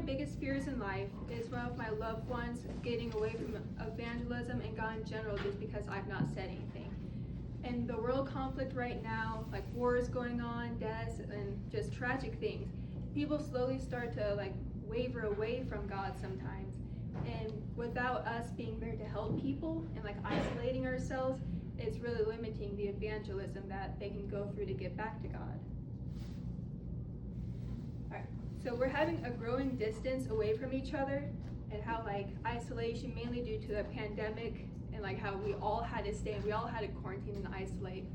biggest fears in life is one of my loved ones getting away from evangelism and God in general just because I've not said anything. And the world conflict right now, like wars going on, deaths, and just tragic things, people slowly start to like waver away from God sometimes. And without us being there to help people and like isolating ourselves, it's really limiting the evangelism that they can go through to get back to God. Alright, so we're having a growing distance away from each other, and how like isolation, mainly due to the pandemic, and like how we all had to stay, we all had to quarantine and isolate.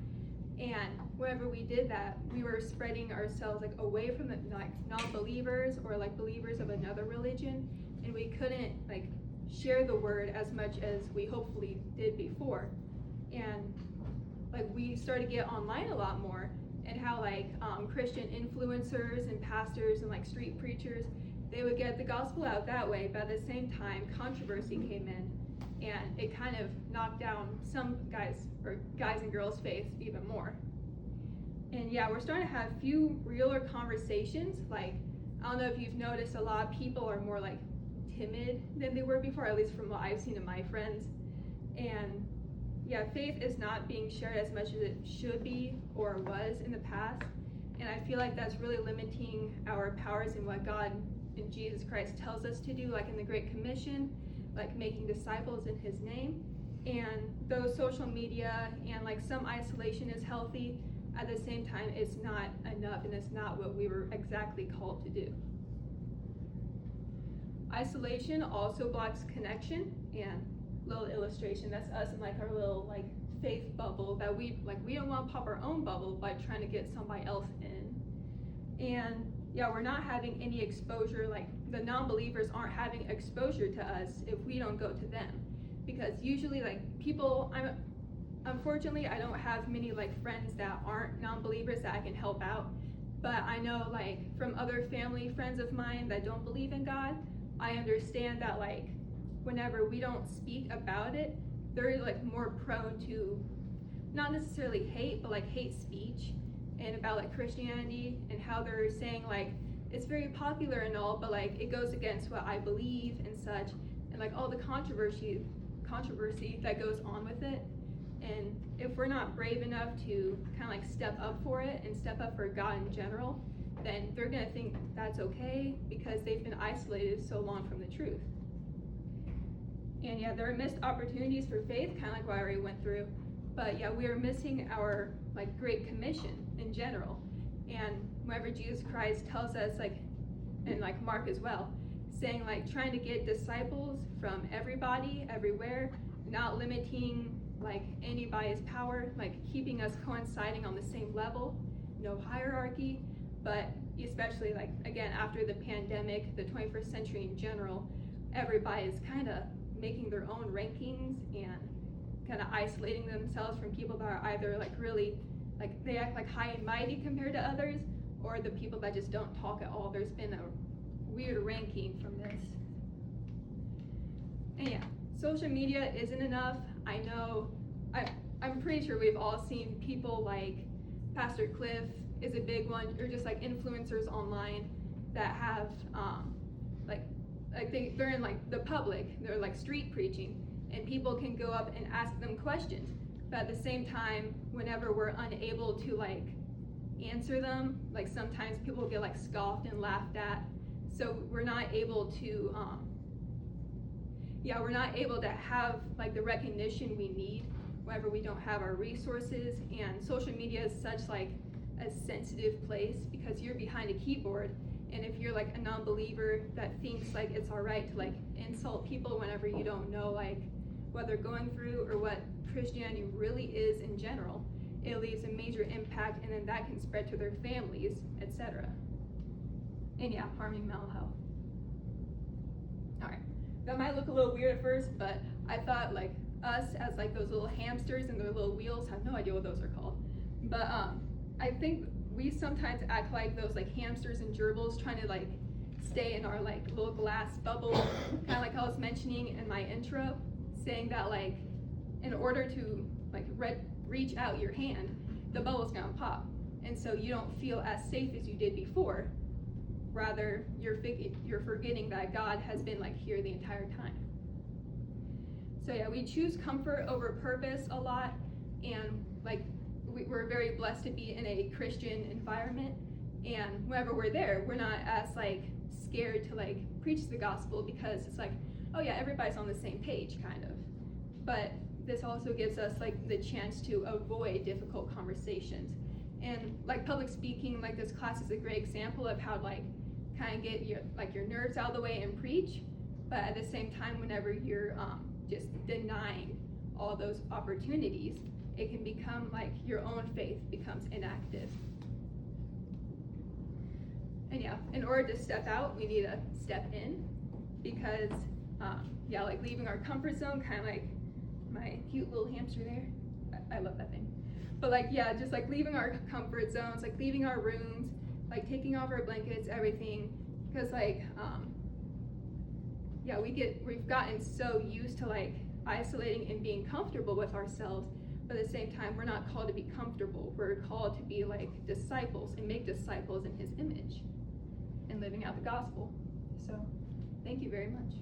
And whenever we did that, we were spreading ourselves like away from the like non-believers or like believers of another religion, and we couldn't like share the word as much as we hopefully did before. And like we started to get online a lot more, and how like Christian influencers and pastors and like street preachers, they would get the gospel out that way, but at the same time controversy came in, and it kind of knocked down some guys and girls' faith even more. And yeah, we're starting to have few realer conversations. Like, I don't know if you've noticed, a lot of people are more like timid than they were before, at least from what I've seen in my friends. And yeah, faith is not being shared as much as it should be or was in the past. And I feel like that's really limiting our powers in what God and Jesus Christ tells us to do, like in the Great Commission, like making disciples in his name. And though social media and like some isolation is healthy, at the same time it's not enough, and it's not what we were exactly called to do. Isolation also blocks connection, and little illustration, that's us in like our little like faith bubble that we don't want to pop our own bubble by trying to get somebody else in. And yeah, we're not having any exposure, like the non-believers aren't having exposure to us if we don't go to them. Because usually like people, unfortunately I don't have many like friends that aren't non-believers that I can help out. But I know like from other family friends of mine that don't believe in God, I understand that like whenever we don't speak about it, they're like more prone to not necessarily hate, but like hate speech, and about like Christianity, and how they're saying like it's very popular and all, but like it goes against what I believe and such, and like all the controversy that goes on with it. And if we're not brave enough to kind of like step up for it and step up for God in general, then they're gonna think that's okay because they've been isolated so long from the truth. And yeah, there are missed opportunities for faith, kind of like what I already went through. But yeah, we are missing our like Great Commission in general. And whenever Jesus Christ tells us, like, and like Mark as well, saying like trying to get disciples from everybody, everywhere, not limiting like anybody's power, like keeping us coinciding on the same level, no hierarchy. But especially like again after the pandemic, the 21st century in general, everybody is kind of making their own rankings and kind of isolating themselves from people that are either like really like they act like high and mighty compared to others, or the people that just don't talk at all. There's been a weird ranking from this. And yeah, social media isn't enough. I know, I'm pretty sure we've all seen people like Pastor Cliff is a big one, or just like influencers online that have they're in like the public, they're like street preaching, and people can go up and ask them questions. But at the same time, whenever we're unable to like answer them, like sometimes people get like scoffed and laughed at. So we're not able to we're not able to have like the recognition we need whenever we don't have our resources. And social media is such like a sensitive place because you're behind a keyboard, and if you're like a non-believer that thinks like it's all right to like insult people whenever you don't know like what they're going through or what Christianity really is in general, it leaves a major impact, and then that can spread to their families, etc. And yeah, harming mental health. All right, that might look a little weird at first, but I thought like us as like those little hamsters and their little wheels, I have no idea what those are called, but I think we sometimes act like those like hamsters and gerbils trying to like stay in our like little glass bubble, kind of like I was mentioning in my intro, saying that like in order to like reach out your hand, the bubble's gonna pop, and so you don't feel as safe as you did before. Rather, you're forgetting that God has been like here the entire time. So yeah, we choose comfort over purpose a lot, and like we're very blessed to be in a Christian environment, and whenever we're there, we're not as like scared to like preach the gospel, because it's like, oh yeah, everybody's on the same page kind of. But this also gives us like the chance to avoid difficult conversations. And like public speaking, like this class is a great example of how like kind of get your nerves out of the way and preach, but at the same time, whenever you're just denying all those opportunities, it can become like your own faith becomes inactive. And yeah, in order to step out, we need to step in, because yeah, like leaving our comfort zone, kind of like my cute little hamster there. I love that thing. But like, yeah, just like leaving our comfort zones, like leaving our rooms, like taking off our blankets, everything, because like, yeah, we've gotten so used to like isolating and being comfortable with ourselves, but at the same time, we're not called to be comfortable. We're called to be like disciples and make disciples in His image and living out the gospel. So, thank you very much.